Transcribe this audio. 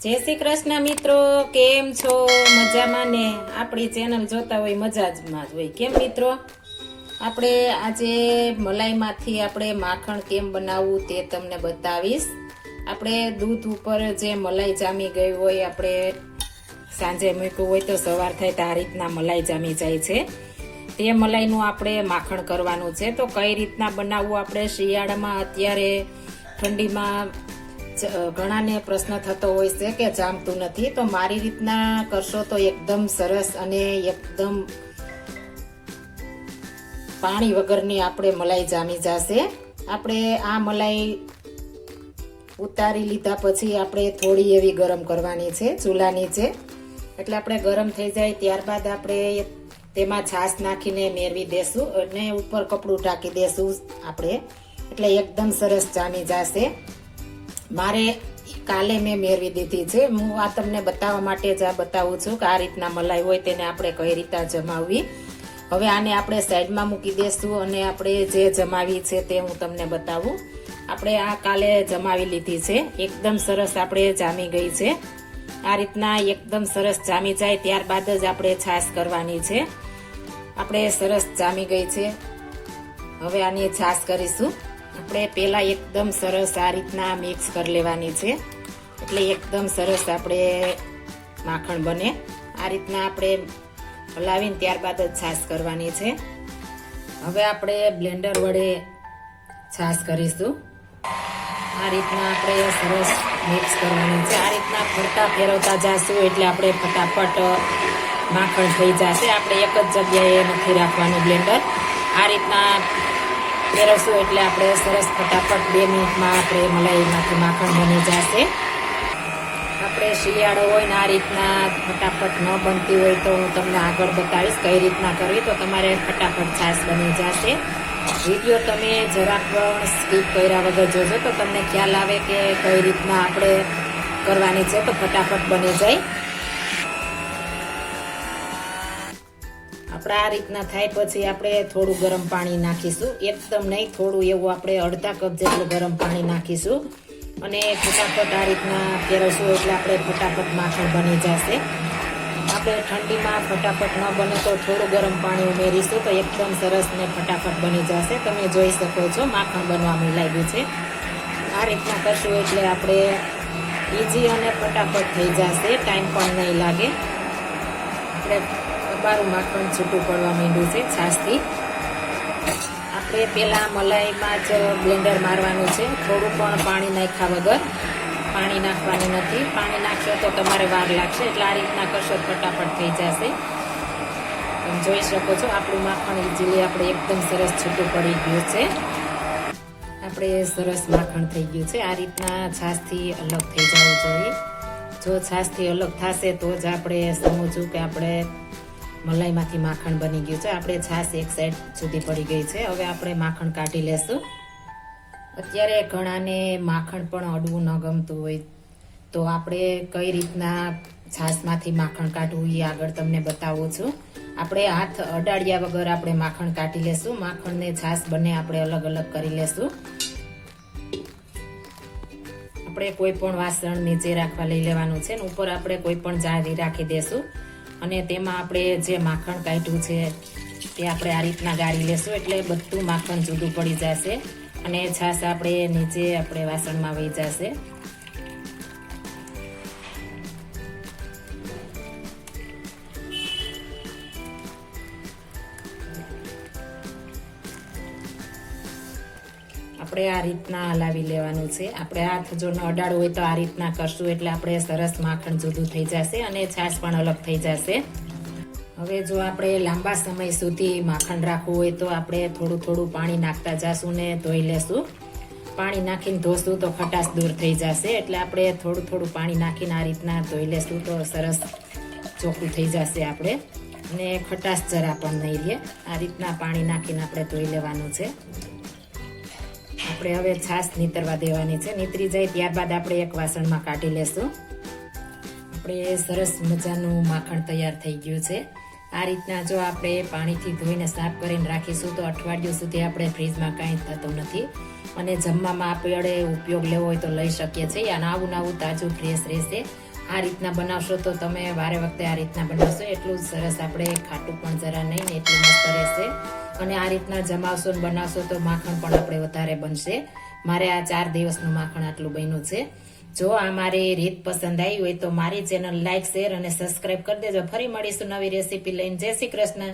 जय श्री कृष्ण मित्रों, केम छो? मजामां ने? आपणी चेनल जोता होय मजा ज मां होय। केम मित्रों, આપણે આજે મલાઈમાંથી આપણે માખણ કેમ બનાવવું તે તમને બતાવીશ। આપણે દૂધ ઉપર જે મલાઈ જામી ગઈ હોય, આપણે સાંજે મૂક્યું હોય તો સવાર થાય તો આ રીતના મલાઈ જામી જાય છે। તે મલાઈનું આપણે માખણ કરવાનું છે। તો કઈ રીતના બનાવવું? આપણે શિયાળામાં અત્યારે ઠંડીમાં ઘણાને પ્રશ્ન થતો હોય છે કે જામતું નથી, તો મારી રીતના કરશો તો એકદમ સરસ અને એકદમ પાણી વગરની આપણે મલાઈ જામી જશે। આપણે આ મલાઈ ઉતારી લીધા પછી આપણે થોડી એવી ગરમ કરવાની છે ચૂલા નીચે, એટલે આપણે ગરમ થઈ જાય ત્યારબાદ આપણે તેમાં છાશ નાખીને મેળવી દેશું અને ઉપર કપડું ઢાંકી દેશું આપણે, એટલે એકદમ સરસ જામી જશે। મારે કાલે મેં મેળવી દીધી છે। હું આ તમને બતાવવા માટે જ આ બતાવું છું કે આ રીતના મલાઈ હોય તેને આપણે કઈ રીતે જમાવવી। હવે આને આપણે સાઈડમાં મૂકી દેશું અને આપણે જે જમાવી છે તે હું તમને બતાવું। આપણે આ કાલે જમાવી લીધી છે, એકદમ સરસ આપણે જામી ગઈ છે। આ રીતના એકદમ સરસ જામી જાય ત્યારબાદ જ આપણે છાશ કરવાની છે। આપણે સરસ જામી ગઈ છે, હવે આની છાશ કરીશું। આપણે પહેલા એકદમ સરસ આ રીતના મિક્સ કરી લેવાની છે, એટલે એકદમ સરસ આપણે માખણ બને। આ રીતના આપણે હલાવીને ત્યારબાદ જ છાશ કરવાની છે। હવે આપણે બ્લેન્ડર વડે છાશ કરીશું। આ રીતના આપણે સરસ મિક્સ કરવાની છે। આ રીતના ફરતા ફેરવતા જશું એટલે આપણે ફટાફટ માખણ થઈ જશે। આપણે એક જ જગ્યાએ નથી રાખવાનું બ્લેન્ડર, આ રીતના ફેરવશું એટલે આપણે સરસ ફટાફટ 2 મિનિટમાં આપણે મલાઈમાંથી માખણ બની જશે। આપણે શિયાળો હોય ને આ રીતના ફટાફટ ન બનતી હોય તો હું તમને આગળ બતાવીશ કઈ રીતના કરવી, તો તમારે ફટાફટ છાશ બની જશે। વિડીયો તમે જરાક પણ સ્કીપ કર્યા વગર જોજો તો તમને ખ્યાલ આવે કે કઈ રીતના આપણે કરવાની છે, તો ફટાફટ બની જાય। આપણે આ રીતના થાય પછી આપણે થોડું ગરમ પાણી નાખીશું, એકદમ નહીં થોડું એવું, આપણે અડધા કપ જેટલું ગરમ પાણી નાખીશું અને ફટાફટ આ રીતના ફેરવશું એટલે આપણે ફટાફટ માખણ બની જશે। આપણે ઠંડીમાં ફટાફટ ન બને તો થોડું ગરમ પાણી ઉમેરીશું તો એકદમ સરસ ને ફટાફટ બની જશે। તમે જોઈ શકો છો માખણ બનવામાં લાગ્યું છે। આ રીતના કરશું એટલે આપણે ઈઝી અને ફટાફટ થઈ જશે, ટાઈમ પણ નહીં લાગે। આપણે બારું માખણ છૂટું પડવા માંડ્યું છે છાશથી। આપણે પહેલાં મલાઈમાં જ બ્લેન્ડર મારવાનું છે, થોડું પણ પાણી નાખ્યા વગર, પાણી નાખવાનું નથી। પાણી નાખશો તો તમારે વાર લાગશે, એટલે આ રીતના કરશો ફટાફટ થઈ જશે। તમે જોઈ શકો છો આપણું માખણ ઈઝીલી આપણે એકદમ સરસ છૂટું પડી ગયું છે। આપણે સરસ માખણ થઈ ગયું છે। આ રીતના છાશથી અલગ થઈ જવું જોઈએ। જો છાશથી અલગ થશે તો જ આપણે સમજવું કે આપણે મલાઈમાંથી માખણ બની ગયું છે। આપણે છાશ એક સાઈડ સુધી પડી ગઈ છે, હવે આપણે માખણ કાઢી લેશું। અત્યારે ઘણાને માખણ પણ અડવું ન ગમતું હોય, તો આપણે કઈ રીતના છાશમાંથી માખણ કાઢવું એ આગળ તમને બતાવું છું। આપણે હાથ અડાડ્યા વગર આપણે માખણ કાઢી લેશું। માખણને છાશ બંને આપણે અલગ અલગ કરી લેશું। આપણે કોઈ પણ વાસણ નીચે રાખવા લઈ લેવાનું છે, ઉપર આપણે કોઈ પણ જાળી રાખી દેશું અને તેમાં આપણે જે માખણ કાઢ્યું છે તે આપણે આ રીતના ગાળી લેશું, એટલે બધું માખણ જુદું પડી જશે અને છાશ આપણે નીચે આપણે વાસણમાં વહી જશે। આપણે આ રીતના હલાવી લેવાનું છે। આપણે હાથ જો ન અડાડવું હોય તો આ રીતના કરશું એટલે આપણે સરસ માખણ જુદું થઈ જશે અને છાશ પણ અલગ થઈ જશે। હવે જો આપણે લાંબા સમય સુધી માખણ રાખવું હોય તો આપણે થોડું થોડું પાણી નાખતા જશું ને ધોઈ લેશું। પાણી નાખીને ધોશું તો ખટાશ દૂર થઈ જશે, એટલે આપણે થોડું થોડું પાણી નાખીને આ રીતના ધોઈ લેશું તો સરસ ચોખ્ખું થઈ જશે આપણે, અને ખટાશ જરા પણ નહીં રહે। આ રીતના પાણી નાખીને આપણે ધોઈ લેવાનું છે। આપણે હવે છાશ નીતરવા દેવાની છે, નીતરી જાય ત્યારબાદ આપણે એક વાસણમાં કાઢી લેશું। આપણે સરસ મજાનું માખણ તૈયાર થઈ ગયું છે। આ રીતના જો આપણે પાણીથી ધોઈને સાફ કરીને રાખીશું તો અઠવાડિયું સુધી આપણે ફ્રીજમાં કાંઈ થતું નથી અને જમવામાં આપણે ઉપયોગ લેવો હોય તો લઈ શકીએ છીએ. અને આવું નવું તાજું ફ્રેશ રહેશે. આ રીતના બનાવશો તો તમે વારે વખતે આ રીતના બનાવશો એટલું સરસ, આપણે ખાટું પણ જરા નહીં ને એટલું મસ્ત રહેશે. અને આ રીતના જમાવશો ને બનાવશો તો માખણ પણ આપણે વધારે બનશે. મારે આ 4 દિવસનું માખણ આટલું બન્યું છે. જો આ મારી રીત પસંદ આવી હોય તો મારી ચેનલ લાઈક, શેર અને સબસ્ક્રાઇબ કરી દેજો. ફરી મળીશું નવી રેસીપી લઈને. જય શ્રી કૃષ્ણ.